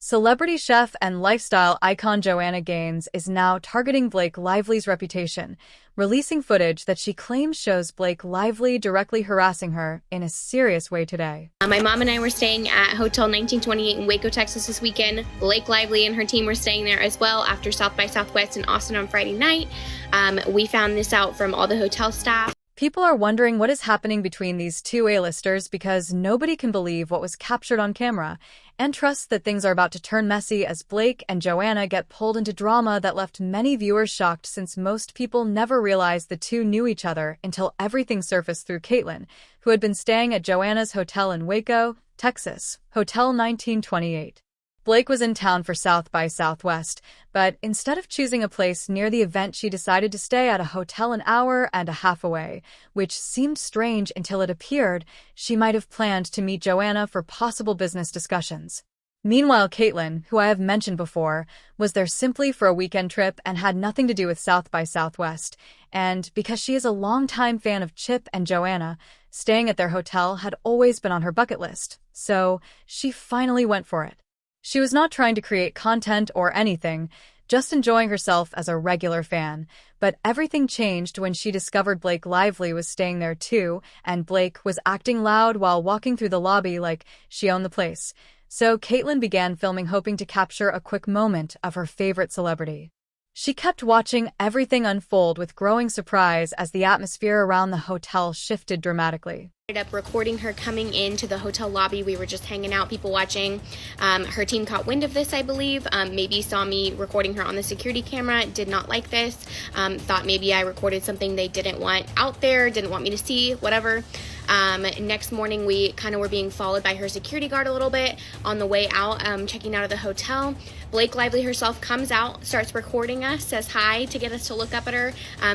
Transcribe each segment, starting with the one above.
Celebrity chef and lifestyle icon Joanna Gaines is now targeting Blake Lively's reputation, releasing footage that she claims shows Blake Lively directly harassing her in a serious way today. My mom and I were staying at Hotel 1928 in Waco, Texas this weekend. Blake Lively and her team were staying there as well after South by Southwest in Austin on Friday night. We found this out from all the hotel staff. People are wondering what is happening between these two A-listers because nobody can believe what was captured on camera and trusts that things are about to turn messy as Blake and Joanna get pulled into drama that left many viewers shocked since most people never realized the two knew each other until everything surfaced through Caitlyn, who had been staying at Joanna's hotel in Waco, Texas, Hotel 1928. Blake was in town for South by Southwest, but instead of choosing a place near the event, she decided to stay at a hotel an hour and a half away, which seemed strange until it appeared she might have planned to meet Joanna for possible business discussions. Meanwhile, Caitlyn, who I have mentioned before, was there simply for a weekend trip and had nothing to do with South by Southwest, and because she is a longtime fan of Chip and Joanna, staying at their hotel had always been on her bucket list, so she finally went for it. She was not trying to create content or anything, just enjoying herself as a regular fan. But everything changed when she discovered Blake Lively was staying there too, and Blake was acting loud while walking through the lobby like she owned the place. So Caitlyn began filming, hoping to capture a quick moment of her favorite celebrity. She kept watching everything unfold with growing surprise as the atmosphere around the hotel shifted dramatically. Ended up recording her coming into the hotel lobby. We were just hanging out, people watching. Her team caught wind of this, I believe. Maybe saw me recording her on the security camera, did not like this. Thought maybe I recorded something they didn't want out there, didn't want me to see, whatever. Next morning, we kind of were being followed by her security guard a little bit on the way out, checking out of the hotel. Blake Lively herself comes out, starts recording us, says hi to get us to look up at her,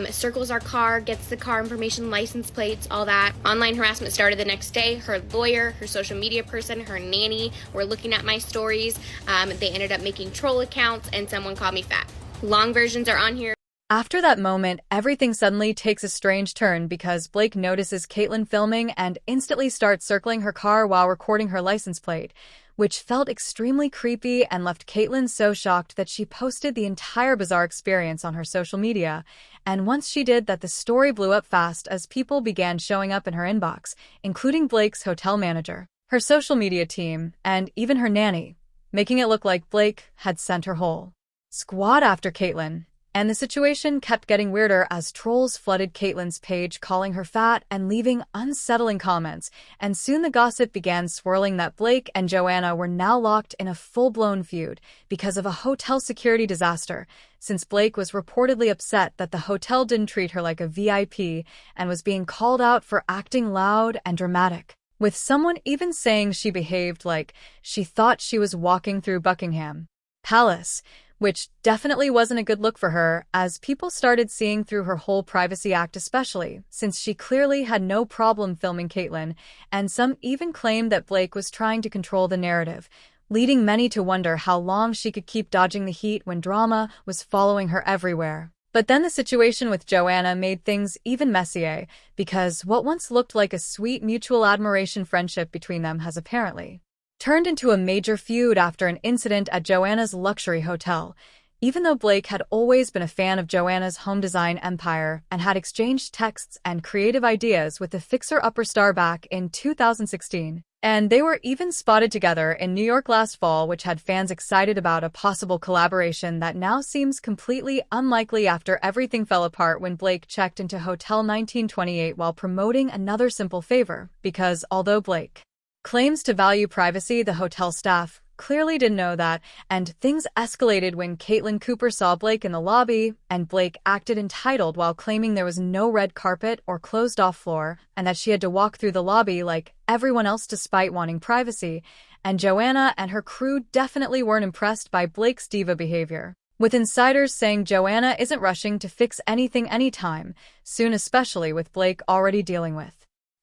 circles our car, gets the car information, license plates, all that. Online harassment started the next day. Her lawyer, her social media person, her nanny were looking at my stories. They ended up making troll accounts, and someone called me fat. Long versions are on here. After that moment, everything suddenly takes a strange turn because Blake notices Caitlyn filming and instantly starts circling her car while recording her license plate, which felt extremely creepy and left Caitlyn so shocked that she posted the entire bizarre experience on her social media. And once she did that, the story blew up fast as people began showing up in her inbox, including Blake's hotel manager, her social media team, and even her nanny, making it look like Blake had sent her whole squad after Caitlyn. And the situation kept getting weirder as trolls flooded Caitlyn's page, calling her fat and leaving unsettling comments, and soon the gossip began swirling that Blake and Joanna were now locked in a full-blown feud because of a hotel security disaster, since Blake was reportedly upset that the hotel didn't treat her like a VIP and was being called out for acting loud and dramatic, with someone even saying she behaved like she thought she was walking through Buckingham Palace, which definitely wasn't a good look for her, as people started seeing through her whole privacy act, especially since she clearly had no problem filming Caitlyn, and some even claimed that Blake was trying to control the narrative, leading many to wonder how long she could keep dodging the heat when drama was following her everywhere. But then the situation with Joanna made things even messier, because what once looked like a sweet mutual admiration friendship between them has apparently turned into a major feud after an incident at Joanna's luxury hotel. Even though Blake had always been a fan of Joanna's home design empire and had exchanged texts and creative ideas with the fixer-upper star back in 2016. And they were even spotted together in New York last fall, which had fans excited about a possible collaboration that now seems completely unlikely after everything fell apart when Blake checked into Hotel 1928 while promoting another simple favor, because although Blake claims to value privacy, the hotel staff clearly didn't know that, and things escalated when Caitlyn Cooper saw Blake in the lobby, and Blake acted entitled while claiming there was no red carpet or closed-off floor, and that she had to walk through the lobby like everyone else despite wanting privacy, and Joanna and her crew definitely weren't impressed by Blake's diva behavior, with insiders saying Joanna isn't rushing to fix anything anytime soon, especially with Blake already dealing with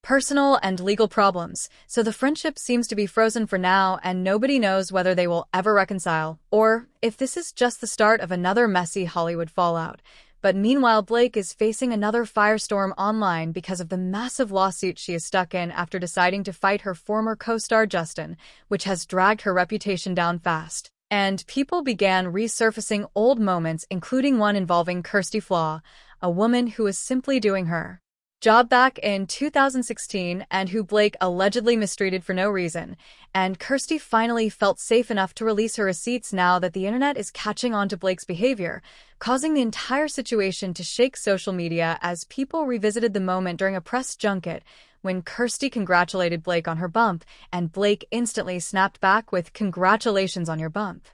personal and legal problems, so the friendship seems to be frozen for now, and nobody knows whether they will ever reconcile, or if this is just the start of another messy Hollywood fallout But meanwhile, Blake is facing another firestorm online because of the massive lawsuit she is stuck in after deciding to fight her former co-star Justin, which has dragged her reputation down fast. And people began resurfacing old moments, including one involving Kirsty Flaw, a woman who was simply doing her job back in 2016 and who Blake allegedly mistreated for no reason. And Kirsty finally felt safe enough to release her receipts now that the internet is catching on to Blake's behavior, causing the entire situation to shake social media as people revisited the moment during a press junket when Kirsty congratulated Blake on her bump, and Blake instantly snapped back with "Congratulations on your bump,"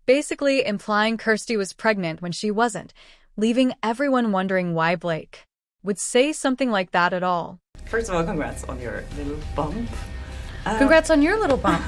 basically implying Kirsty was pregnant when she wasn't, leaving everyone wondering why Blake would say something like that at all. First of all, congrats on your little bump. Congrats on your little bump.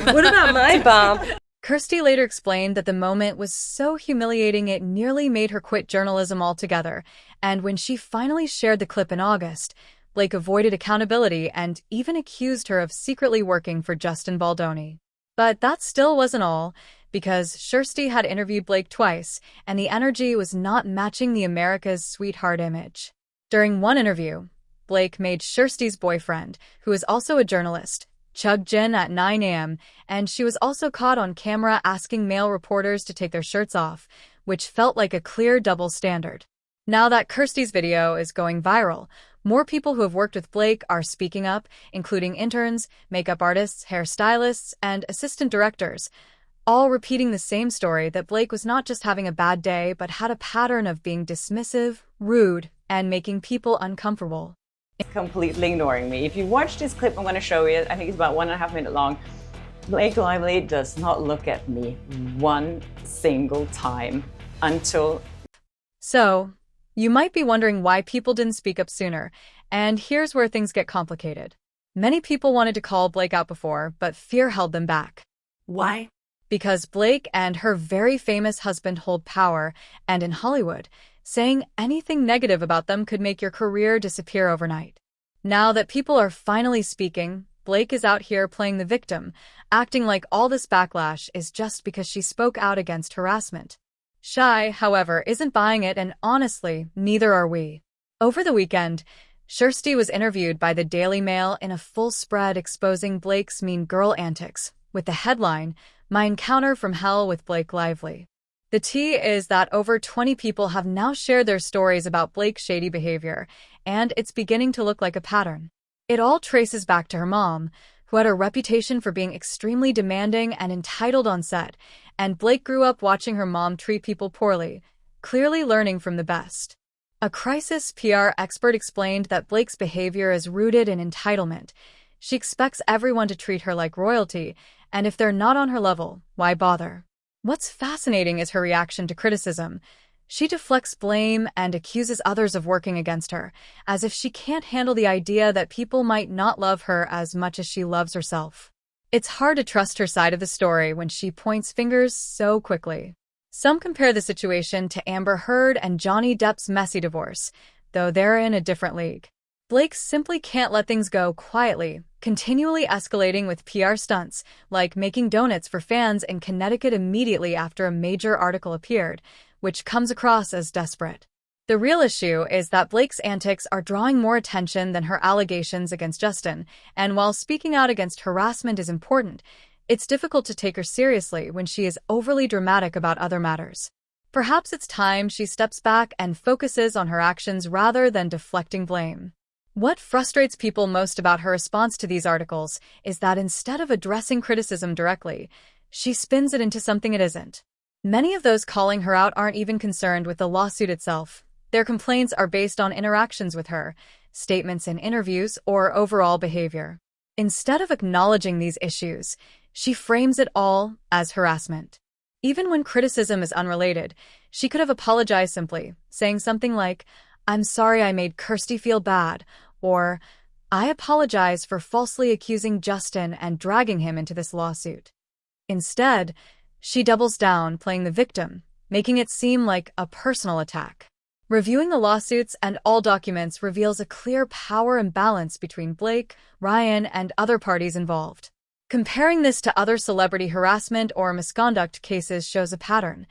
What about my bump? Kirsty later explained that the moment was so humiliating it nearly made her quit journalism altogether, and when she finally shared the clip in August, Blake avoided accountability and even accused her of secretly working for Justin Baldoni. But that still wasn't all, because Kirsty had interviewed Blake twice, and the energy was not matching the America's sweetheart image. During one interview, Blake made Kirsty's boyfriend, who is also a journalist, chug gin at 9 a.m., and she was also caught on camera asking male reporters to take their shirts off, which felt like a clear double standard. Now that Kirsty's video is going viral, more people who have worked with Blake are speaking up, including interns, makeup artists, hairstylists, and assistant directors, all repeating the same story that Blake was not just having a bad day but had a pattern of being dismissive, rude, and making people uncomfortable. Completely ignoring me. If you watch this clip I'm going to show you, I think it's about 1.5 minutes long, Blake Lively does not look at me one single time until... So, you might be wondering why people didn't speak up sooner, and here's where things get complicated. Many people wanted to call Blake out before, but fear held them back. Why? Because Blake and her very famous husband hold power, and in Hollywood, saying anything negative about them could make your career disappear overnight. Now that people are finally speaking, Blake is out here playing the victim, acting like all this backlash is just because she spoke out against harassment. Shy, however, isn't buying it, and honestly, neither are we. Over the weekend, Kirsty was interviewed by the Daily Mail in a full spread exposing Blake's mean girl antics, with the headline, "My Encounter from Hell with Blake Lively." The tea is that over 20 people have now shared their stories about Blake's shady behavior, and it's beginning to look like a pattern. It all traces back to her mom, who had a reputation for being extremely demanding and entitled on set, and Blake grew up watching her mom treat people poorly, clearly learning from the best. A crisis PR expert explained that Blake's behavior is rooted in entitlement. She expects everyone to treat her like royalty, and if they're not on her level, why bother? What's fascinating is her reaction to criticism. She deflects blame and accuses others of working against her, as if she can't handle the idea that people might not love her as much as she loves herself. It's hard to trust her side of the story when she points fingers so quickly. Some compare the situation to Amber Heard and Johnny Depp's messy divorce, though they're in a different league. Blake simply can't let things go quietly, continually escalating with PR stunts, like making donuts for fans in Connecticut immediately after a major article appeared, which comes across as desperate. The real issue is that Blake's antics are drawing more attention than her allegations against Justin, and while speaking out against harassment is important, it's difficult to take her seriously when she is overly dramatic about other matters. Perhaps it's time she steps back and focuses on her actions rather than deflecting blame. What frustrates people most about her response to these articles is that instead of addressing criticism directly, she spins it into something it isn't. Many of those calling her out aren't even concerned with the lawsuit itself. Their complaints are based on interactions with her, statements in interviews, or overall behavior. Instead of acknowledging these issues, she frames it all as harassment. Even when criticism is unrelated, she could have apologized simply, saying something like, "I'm sorry I made Kirsty feel bad," or "I apologize for falsely accusing Justin and dragging him into this lawsuit." Instead, she doubles down, playing the victim, making it seem like a personal attack. Reviewing the lawsuits and all documents reveals a clear power imbalance between Blake, Ryan, and other parties involved. Comparing this to other celebrity harassment or misconduct cases shows a pattern.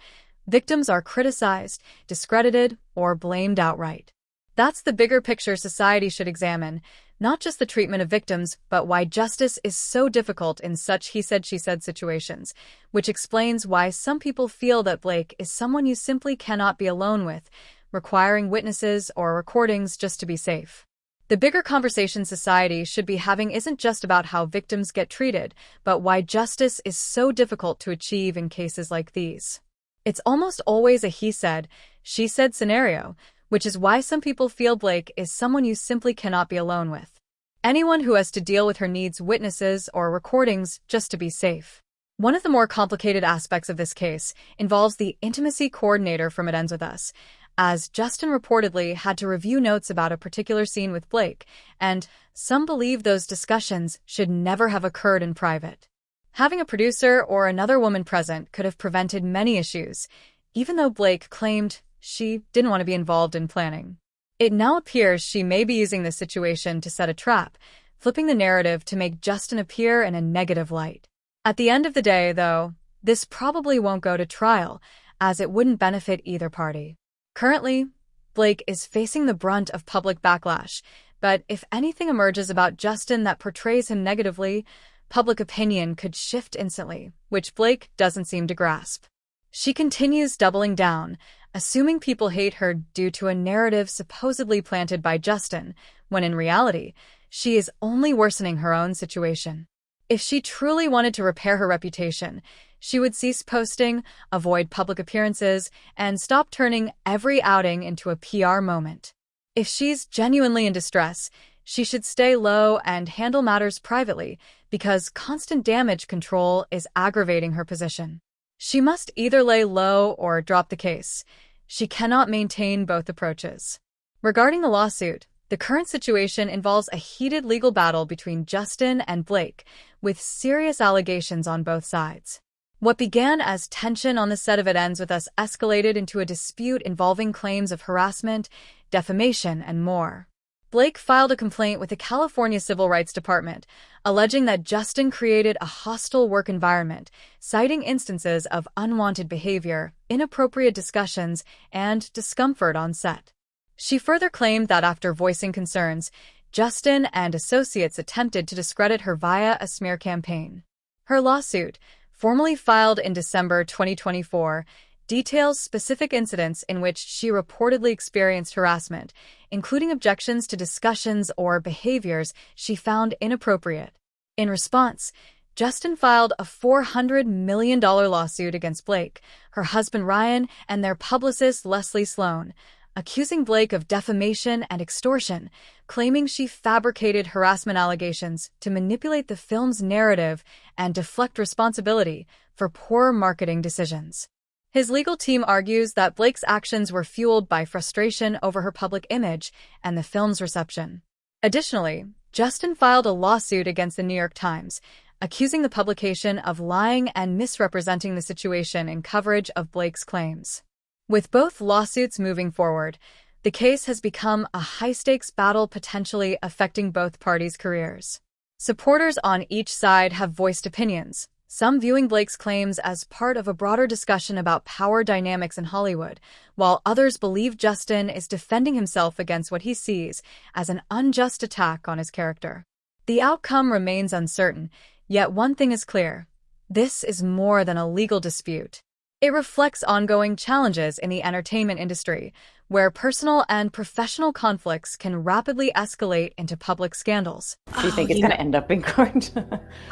Victims are criticized, discredited, or blamed outright. That's the bigger picture society should examine, not just the treatment of victims, but why justice is so difficult in such he said, she said situations, which explains why some people feel that Blake is someone you simply cannot be alone with, requiring witnesses or recordings just to be safe. The bigger conversation society should be having isn't just about how victims get treated, but why justice is so difficult to achieve in cases like these. It's almost always a he said, she said scenario, which is why some people feel Blake is someone you simply cannot be alone with. Anyone who has to deal with her needs witnesses or recordings just to be safe. One of the more complicated aspects of this case involves the intimacy coordinator from It Ends With Us, as Justin reportedly had to review notes about a particular scene with Blake, and some believe those discussions should never have occurred in private. Having a producer or another woman present could have prevented many issues, even though Blake claimed she didn't want to be involved in planning. It now appears she may be using this situation to set a trap, flipping the narrative to make Justin appear in a negative light. At the end of the day, though, this probably won't go to trial, as it wouldn't benefit either party. Currently, Blake is facing the brunt of public backlash, but if anything emerges about Justin that portrays him negatively, public opinion could shift instantly, which Blake doesn't seem to grasp. She continues doubling down, assuming people hate her due to a narrative supposedly planted by Justin, when in reality, she is only worsening her own situation. If she truly wanted to repair her reputation, she would cease posting, avoid public appearances, and stop turning every outing into a PR moment. If she's genuinely in distress, she should stay low and handle matters privately, because constant damage control is aggravating her position. She must either lay low or drop the case. She cannot maintain both approaches. Regarding the lawsuit, the current situation involves a heated legal battle between Justin and Blake, with serious allegations on both sides. What began as tension on the set of It Ends With Us escalated into a dispute involving claims of harassment, defamation, and more. Blake filed a complaint with the California Civil Rights Department, alleging that Justin created a hostile work environment, citing instances of unwanted behavior, inappropriate discussions, and discomfort on set. She further claimed that after voicing concerns, Justin and associates attempted to discredit her via a smear campaign. Her lawsuit, formally filed in December 2024, details specific incidents in which she reportedly experienced harassment, including objections to discussions or behaviors she found inappropriate. In response, Justin filed a $400 million lawsuit against Blake, her husband Ryan, and their publicist Leslie Sloan, accusing Blake of defamation and extortion, claiming she fabricated harassment allegations to manipulate the film's narrative and deflect responsibility for poor marketing decisions. His legal team argues that Blake's actions were fueled by frustration over her public image and the film's reception. Additionally, Justin filed a lawsuit against the New York Times, accusing the publication of lying and misrepresenting the situation in coverage of Blake's claims. With both lawsuits moving forward, the case has become a high-stakes battle potentially affecting both parties' careers. Supporters on each side have voiced opinions, some viewing Blake's claims as part of a broader discussion about power dynamics in Hollywood, while others believe Justin is defending himself against what he sees as an unjust attack on his character. The outcome remains uncertain, yet one thing is clear: this is more than a legal dispute. It reflects ongoing challenges in the entertainment industry, where personal and professional conflicts can rapidly escalate into public scandals. Do you think it's going to end up in court?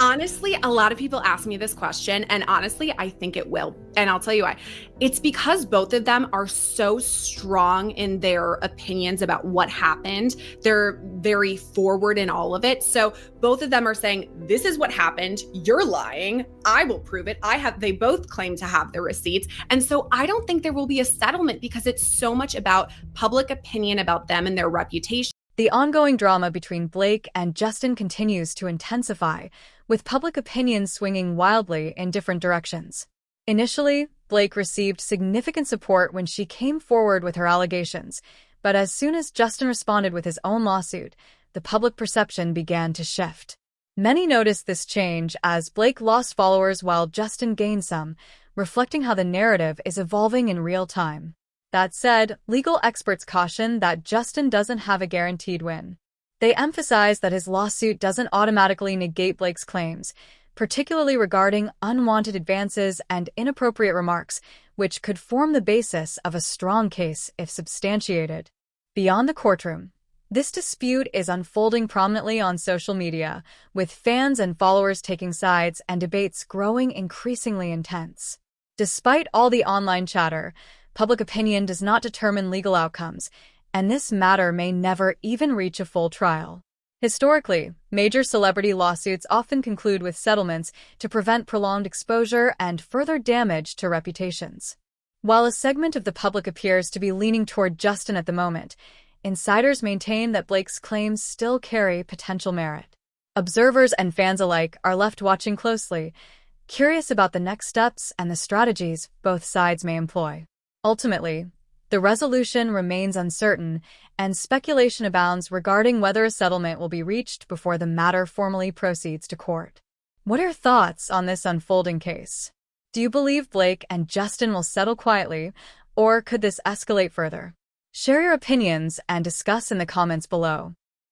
Honestly, a lot of people ask me this question, and honestly, I think it will. And I'll tell you why. It's because both of them are so strong in their opinions about what happened. They're very forward in all of it. So both of them are saying, this is what happened. You're lying. I will prove it. They both claim to have the receipts. And so I don't think there will be a settlement because it's so much about public opinion about them and their reputation. The ongoing drama between Blake and Justin continues to intensify, with public opinion swinging wildly in different directions. Initially, Blake received significant support when she came forward with her allegations, but as soon as Justin responded with his own lawsuit, the public perception began to shift. Many noticed this change as Blake lost followers while Justin gained some, reflecting how the narrative is evolving in real time. That said, legal experts caution that Justin doesn't have a guaranteed win. They emphasize that his lawsuit doesn't automatically negate Blake's claims, particularly regarding unwanted advances and inappropriate remarks, which could form the basis of a strong case if substantiated. Beyond the courtroom, this dispute is unfolding prominently on social media, with fans and followers taking sides and debates growing increasingly intense. Despite all the online chatter, public opinion does not determine legal outcomes, and this matter may never even reach a full trial. Historically, major celebrity lawsuits often conclude with settlements to prevent prolonged exposure and further damage to reputations. While a segment of the public appears to be leaning toward Justin at the moment, insiders maintain that Blake's claims still carry potential merit. Observers and fans alike are left watching closely, curious about the next steps and the strategies both sides may employ. Ultimately, the resolution remains uncertain, and speculation abounds regarding whether a settlement will be reached before the matter formally proceeds to court. What are your thoughts on this unfolding case? Do you believe Blake and Justin will settle quietly, or could this escalate further? Share your opinions and discuss in the comments below.